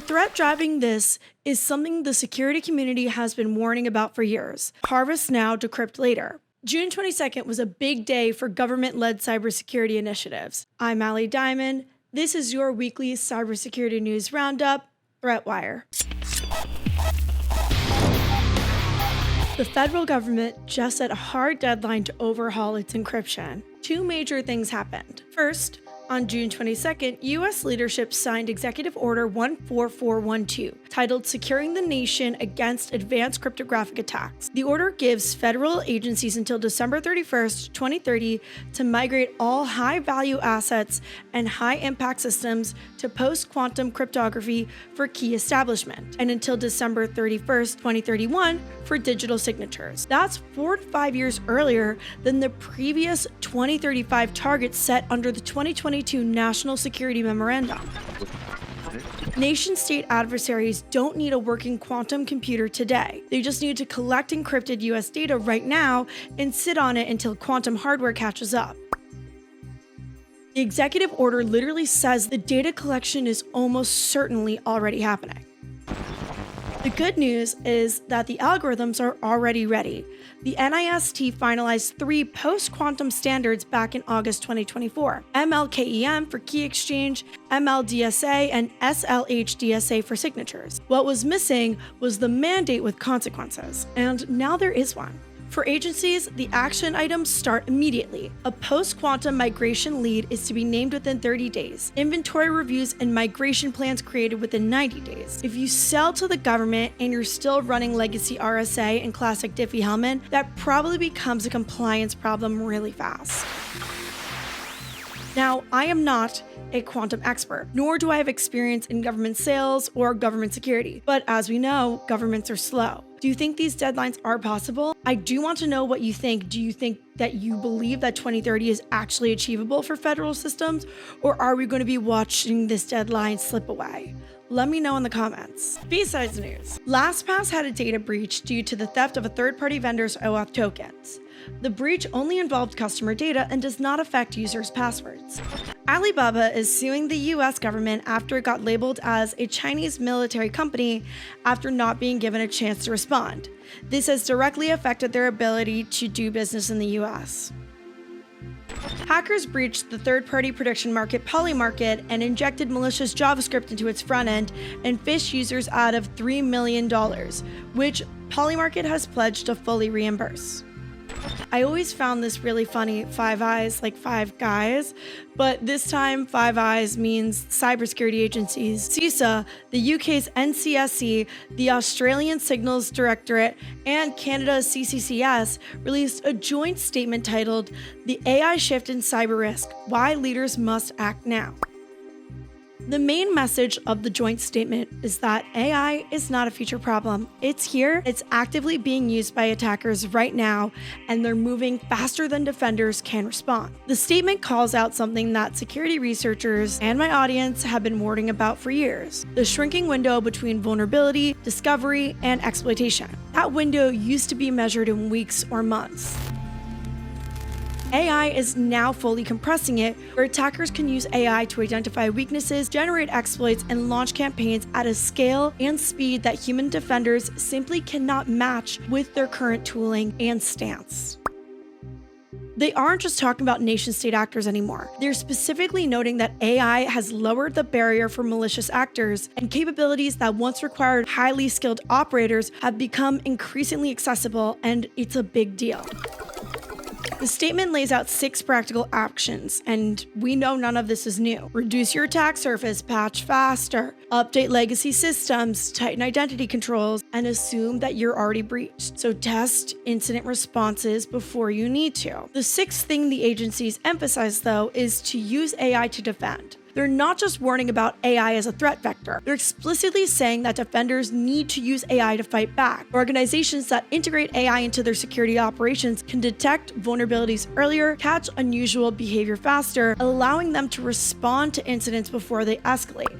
threat driving this is something the security community has been warning about for years. Harvest now, decrypt later. June 22nd was a big day for government-led cybersecurity initiatives. I'm Allie Diamond. This is your weekly cybersecurity news roundup, ThreatWire. The federal government just set a hard deadline to overhaul its encryption. Two major things happened. First, on June 22nd, U.S. leadership signed Executive Order 14412, titled Securing the Nation Against Advanced Cryptographic Attacks. The order gives federal agencies until December 31st, 2030 to migrate all high-value assets and high-impact systems to post-quantum cryptography for key establishment, and until December 31st, 2031 for digital signatures. That's 4 to 5 years earlier than the previous 2035 target set under the 2022 National Security Memorandum. Nation-state adversaries don't need a working quantum computer today. They just need to collect encrypted US data right now and sit on it until quantum hardware catches up. The executive order literally says the data collection is almost certainly already happening. The good news is that the algorithms are already ready. The NIST finalized 3 post-quantum standards back in August 2024, MLKEM for key exchange, MLDSA, and SLHDSA for signatures. What was missing was the mandate with consequences, and now there is one. For agencies, the action items start immediately. A post-quantum migration lead is to be named within 30 days. Inventory reviews and migration plans created within 90 days. If you sell to the government and you're still running legacy RSA and classic Diffie-Hellman, that probably becomes a compliance problem really fast. Now, I am not a quantum expert, nor do I have experience in government sales or government security. But as we know, governments are slow. Do you think these deadlines are possible? I do want to know what you think. Do you think that you believe that 2030 is actually achievable for federal systems, or are we going to be watching this deadline slip away? Let me know in the comments. Bsides news. LastPass had a data breach due to the theft of a third-party vendor's OAuth tokens. The breach only involved customer data and does not affect users' passwords. Alibaba is suing the US government after it got labeled as a Chinese military company after not being given a chance to respond. This has directly affected their ability to do business in the US. Hackers breached the third-party prediction market Polymarket and injected malicious JavaScript into its front end and phished users out of $3 million, which Polymarket has pledged to fully reimburse. I always found this really funny, Five Eyes, like five guys, but this time Five Eyes means cybersecurity agencies. CISA, the UK's NCSC, the Australian Signals Directorate, and Canada's CCCS released a joint statement titled The AI Shift in Cyber Risk, Why Leaders Must Act Now. The main message of the joint statement is that AI is not a future problem. It's here, it's actively being used by attackers right now, and they're moving faster than defenders can respond. The statement calls out something that security researchers and my audience have been warning about for years: the shrinking window between vulnerability, discovery, and exploitation. That window used to be measured in weeks or months. AI is now fully compressing it, where attackers can use AI to identify weaknesses, generate exploits, and launch campaigns at a scale and speed that human defenders simply cannot match with their current tooling and stance. They aren't just talking about nation-state actors anymore. They're specifically noting that AI has lowered the barrier for malicious actors, and capabilities that once required highly skilled operators have become increasingly accessible, and it's a big deal. The statement lays out 6 practical actions, and we know none of this is new. Reduce your attack surface, patch faster, update legacy systems, tighten identity controls, and assume that you're already breached. So test incident responses before you need to. The 6th thing the agencies emphasize, though, is to use AI to defend. They're not just warning about AI as a threat vector. They're explicitly saying that defenders need to use AI to fight back. Organizations that integrate AI into their security operations can detect vulnerabilities earlier, catch unusual behavior faster, allowing them to respond to incidents before they escalate.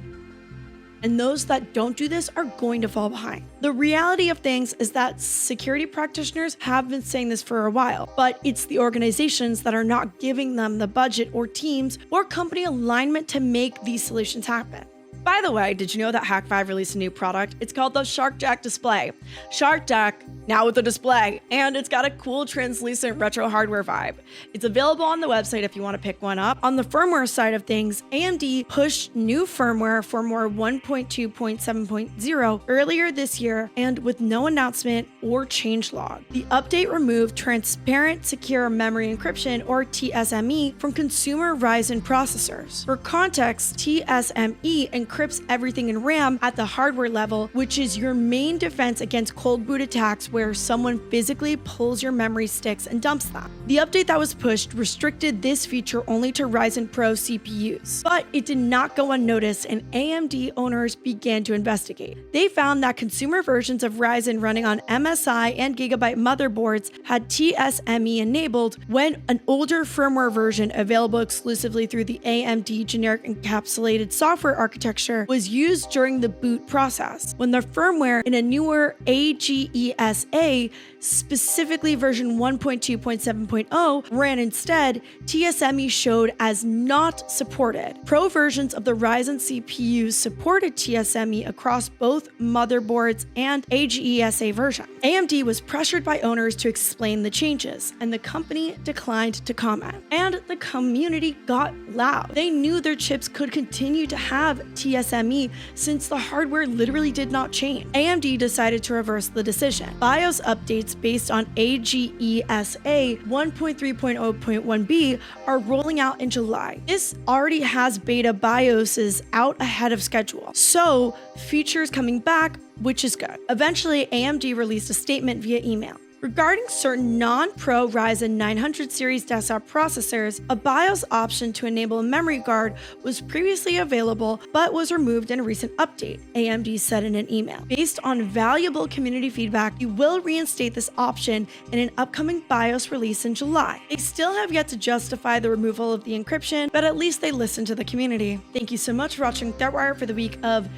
And those that don't do this are going to fall behind. The reality of things is that security practitioners have been saying this for a while, but it's the organizations that are not giving them the budget or teams or company alignment to make these solutions happen. By the way, did you know that Hack5 released a new product? It's called the SharkJack display. SharkJack, now with a display, and it's got a cool translucent retro hardware vibe. It's available on the website if you want to pick one up. On the firmware side of things, AMD pushed new firmware firmware 1.2.7.0 earlier this year, and with no announcement or changelog. The update removed transparent secure memory encryption, or TSME, from consumer Ryzen processors. For context, TSME encrypts everything in RAM at the hardware level, which is your main defense against cold boot attacks where someone physically pulls your memory sticks and dumps them. The update that was pushed restricted this feature only to Ryzen Pro CPUs, but it did not go unnoticed, and AMD owners began to investigate. They found that consumer versions of Ryzen running on MSI and Gigabyte motherboards had TSME enabled when an older firmware version available exclusively through the AMD generic encapsulated software architecture was used during the boot process. When the firmware in a newer AGESA, specifically version 1.2.7.0, ran instead, TSME showed as not supported. Pro versions of the Ryzen CPUs supported TSME across both motherboards and AGESA versions. AMD was pressured by owners to explain the changes, and the company declined to comment. And the community got loud. They knew their chips could continue to have TSME since the hardware literally did not change. AMD decided to reverse the decision. BIOS updates based on AGESA 1.3.0.1b are rolling out in July. This already has beta BIOSes out ahead of schedule, so features coming back, which is good. Eventually, AMD released a statement via email. Regarding certain non-Pro Ryzen 900 series desktop processors, a BIOS option to enable a memory guard was previously available but was removed in a recent update, AMD said in an email. Based on valuable community feedback, you will reinstate this option in an upcoming BIOS release in July. They still have yet to justify the removal of the encryption, but at least they listened to the community. Thank you so much for watching ThreatWire for the week of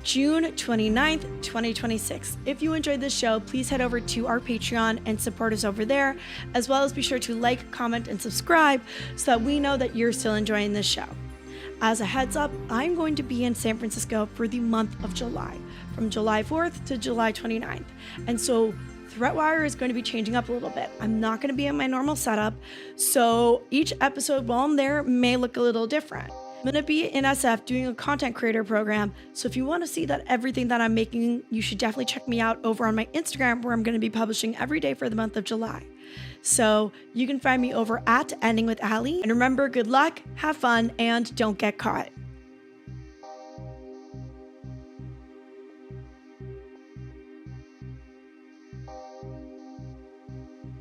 June 29th, 2026. If you enjoyed this show, please head over to our Patreon and support us over there, as well as be sure to like, comment, and subscribe so that we know that you're still enjoying this show. As a heads up, I'm going to be in San Francisco for the month of July, from July 4th to July 29th. And so ThreatWire is going to be changing up a little bit. I'm not going to be in my normal setup, so each episode while I'm there may look a little different. I'm going to be in SF doing a content creator program, so if you want to see that everything that I'm making, you should definitely check me out over on my Instagram, where I'm going to be publishing every day for the month of July. So you can find me over at Ending with Ali. And remember, good luck, have fun, and don't get caught.